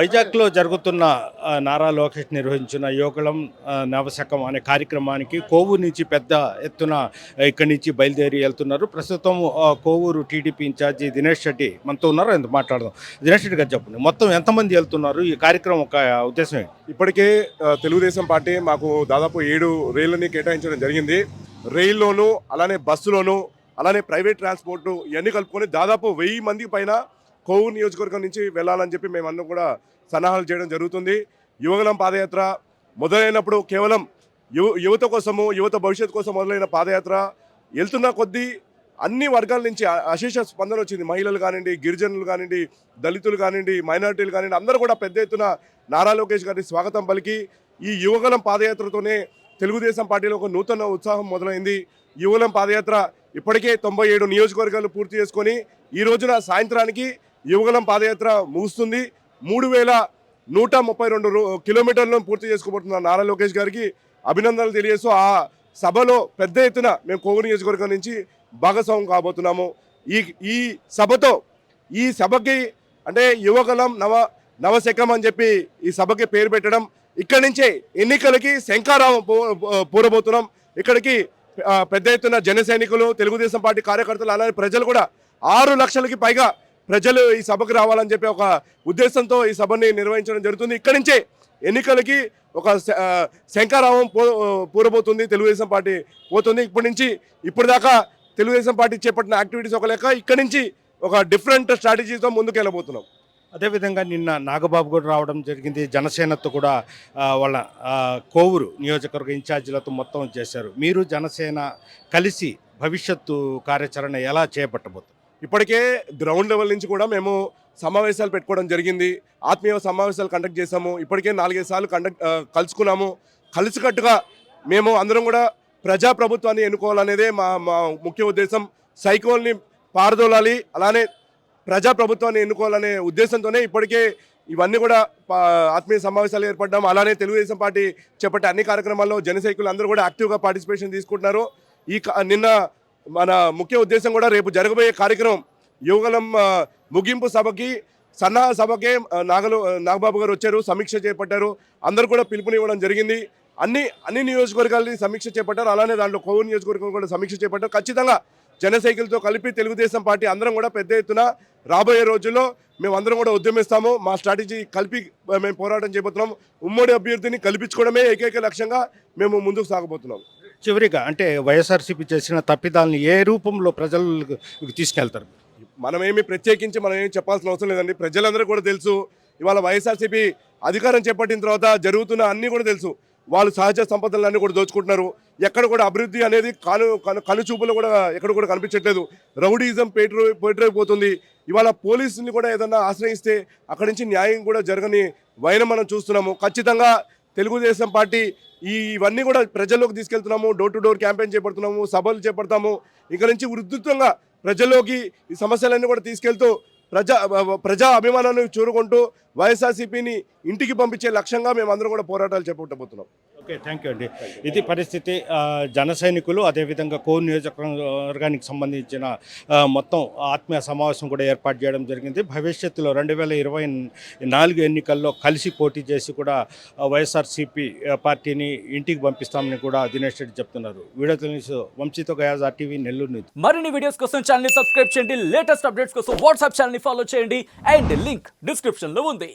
వైజాగ్లో జరుగుతున్న నారా లోకేష్ నిర్వహించిన యువకులం నవశకం అనే కార్యక్రమానికి కోవూరు నుంచి పెద్ద ఎత్తున ఇక్కడి నుంచి బయలుదేరి వెళ్తున్నారు. ప్రస్తుతం కోవూరు టీడీపీ ఇన్ఛార్జి దినేష్ రెడ్డి మనతో ఉన్నారు. ఎంత మాట్లాడదాం. దినేష్ రెడ్డి గారు చెప్పండి, మొత్తం ఎంతమంది వెళ్తున్నారు? ఈ కార్యక్రమం ఒక ఉద్దేశం ఏంటి? ఇప్పటికే తెలుగుదేశం పార్టీ మాకు దాదాపు 7 రైళ్లని కేటాయించడం జరిగింది. రైల్లోనూ అలానే బస్సులోనూ అలానే ప్రైవేట్ ట్రాన్స్పోర్టు ఇవన్నీ కలుపుకొని దాదాపు 1000 మందికి పైన కోవూరు నియోజకవర్గం నుంచి వెళ్ళాలని చెప్పి మేమందరం కూడా సన్నాహాలు చేయడం జరుగుతుంది. యువగలం పాదయాత్ర మొదలైనప్పుడు కేవలం యువత కోసము, యువత భవిష్యత్తు కోసం మొదలైన పాదయాత్ర వెళ్తున్న కొద్దీ అన్ని వర్గాల నుంచి అశేష స్పందన వచ్చింది. మహిళలు కానివ్వండి, గిరిజనులు కానివ్వండి, దళితులు కానివ్వండి, మైనారిటీలు కానివ్వండి, అందరూ కూడా పెద్ద ఎత్తున నారా లోకేష్ గారిని స్వాగతం పలికి ఈ యువగలం పాదయాత్రతోనే తెలుగుదేశం పార్టీలో ఒక నూతన ఉత్సాహం మొదలైంది. యువగలం పాదయాత్ర ఇప్పటికే 97 నియోజకవర్గాలు పూర్తి చేసుకొని ఈ రోజున సాయంత్రానికి యువగలం పాదయాత్ర ముగుస్తుంది. 3132 కిలోమీటర్లను పూర్తి చేసుకోబోతున్న నారా లోకేష్ గారికి అభినందనలు తెలియజేస్తూ ఆ సభలో పెద్ద ఎత్తున మేము కోవూరు నియోజకవర్గం నుంచి భాగస్వామ్యం కాబోతున్నాము. ఈ సభకి అంటే యువగలం నవశకం అని చెప్పి ఈ సభకి పేరు పెట్టడం, ఇక్కడి నుంచే ఎన్నికలకి శంఖారావం పూరబోతున్నాం. ఇక్కడికి పెద్ద ఎత్తున జన సైనికులు, తెలుగుదేశం పార్టీ కార్యకర్తలు అలానే ప్రజలు కూడా 6 లక్షలకి పైగా ప్రజలు ఈ సభకు రావాలని చెప్పి ఒక ఉద్దేశంతో ఈ సభని నిర్వహించడం జరుగుతుంది. ఇక్కడి నుంచే ఎన్నికలకి ఒక శంఖారావం పూరబోతుంది. తెలుగుదేశం పార్టీ పోతుంది. ఇప్పటిదాకా తెలుగుదేశం పార్టీ చేపట్టిన యాక్టివిటీస్ ఒక లెక్క, ఇక్కడి నుంచి ఒక డిఫరెంట్ స్ట్రాటజీతో ముందుకు వెళ్ళబోతున్నాం. అదేవిధంగా నిన్న నాగబాబు కూడా రావడం జరిగింది. జనసేనతో కూడా వాళ్ళ కోవూరు నియోజకవర్గ ఇన్ఛార్జీలతో మొత్తం చేశారు. మీరు జనసేన కలిసి భవిష్యత్తు కార్యాచరణ ఎలా చేపట్టబోతున్నారు? ఇప్పటికే గ్రౌండ్ లెవెల్ నుంచి కూడా మేము సమావేశాలు పెట్టుకోవడం జరిగింది. ఆత్మీయ సమావేశాలు కండక్ట్ చేశాము. ఇప్పటికే 4-5 సార్లు కలుసుకున్నాము. కలిసికట్టుగా మేము అందరం కూడా ప్రజాప్రభుత్వాన్ని ఎన్నుకోవాలనేదే మా ముఖ్య ఉద్దేశం. సైకోల్ని పారదోలాలి, అలానే ప్రజాప్రభుత్వాన్ని ఎన్నుకోవాలనే ఉద్దేశంతోనే ఇప్పటికే ఇవన్నీ కూడా ఆత్మీయ సమావేశాలు ఏర్పడ్డాము. అలానే తెలుగుదేశం పార్టీ చేపట్టే అన్ని కార్యక్రమాల్లో జనసైకులు అందరూ కూడా యాక్టివ్గా పార్టిసిపేషన్ తీసుకుంటున్నారు. నిన్న మన ముఖ్య ఉద్దేశం కూడా రేపు జరగబోయే కార్యక్రమం యువగలం ముగింపు సభకి సన్నాహ సభకే నాగబాబు గారు వచ్చారు, సమీక్ష చేపట్టారు. అందరూ కూడా పిలుపునివ్వడం జరిగింది. అన్ని నియోజకవర్గాలని సమీక్ష చేపట్టారు. అలానే దాంట్లో కోవూరు నియోజకవర్గం కూడా సమీక్ష చేపట్టారు. ఖచ్చితంగా జన సైకిల్తో కలిపి తెలుగుదేశం పార్టీ అందరం కూడా పెద్ద ఎత్తున రాబోయే రోజుల్లో మేము అందరం కూడా ఉద్యమిస్తాము. మా స్ట్రాటజీ కలిపి మేము పోరాటం చేయబోతున్నాం. ఉమ్మడి అభ్యర్థిని కల్పించుకోవడమే ఏకైక లక్ష్యంగా మేము ముందుకు సాగబోతున్నాం. చివరిగా అంటే వైఎస్ఆర్సీపీ చేసిన తప్పిదాలను ఏ రూపంలో ప్రజలకు తీసుకెళ్తారు? మనమేమి ప్రత్యేకించి మనం ఏమి చెప్పాల్సిన అవసరం లేదండి. ప్రజలందరూ కూడా తెలుసు. ఇవాళ వైఎస్ఆర్సీపీ అధికారం చేపట్టిన తర్వాత జరుగుతున్న అన్నీ కూడా తెలుసు. వాళ్ళు సహజ సంపదలన్నీ కూడా దోచుకుంటున్నారు. ఎక్కడ కూడా అభివృద్ధి అనేది కనుచూపులు కూడా ఎక్కడ కూడా కనిపించట్లేదు. రౌడీజం పోతుంది. ఇవాళ పోలీసుని కూడా ఏదన్నా ఆశ్రయిస్తే అక్కడి నుంచి న్యాయం కూడా జరగని వైనం మనం చూస్తున్నాము. ఖచ్చితంగా తెలుగుదేశం పార్టీ ఇవన్నీ కూడా ప్రజల్లోకి తీసుకెళ్తున్నాము. డోర్ టు డోర్ క్యాంపెయిన్ చేపడుతున్నాము, సభలు చేపడతాము. ఇక నుంచి ఉధృతంగా ప్రజల్లోకి ఈ సమస్యలన్నీ కూడా తీసుకెళ్తూ ప్రజా అభిమానాన్ని చూరుకుంటూ వైఎస్ఆర్సీపీని ఇంటికి పంపించే లక్ష్యంగా మేమందరం కూడా పోరాటాలు చేపట్టబోతున్నాం. ఓకే, థ్యాంక్ యూ అండి. ఇది పరిస్థితి. జన సైనికులు అదేవిధంగా కోవూరు నియోజకవర్గానికి సంబంధించిన మొత్తం ఆత్మీయ సమావేశం కూడా ఏర్పాటు చేయడం జరిగింది. భవిష్యత్తులో 2024 ఎన్నికల్లో కలిసి పోటీ చేసి కూడా వైఎస్ఆర్సీపీ పార్టీని ఇంటికి పంపిస్తామని కూడా దినేష్ రెడ్డి చెప్తున్నారు. వీడియో తెలుసు వంశీతో గయాజ్ RTV నెల్లూరు నుంచి. మరిన్ని వీడియోస్ కోసం ఛానల్ సబ్స్క్రైబ్ చేయండి. లేటెస్ట్ అప్డేట్స్ కోసం వాట్సాప్ ఛానల్ ఫాలో చేయండి. అండ్ లింక్ డిస్క్రిప్షన్ లో ఉంది.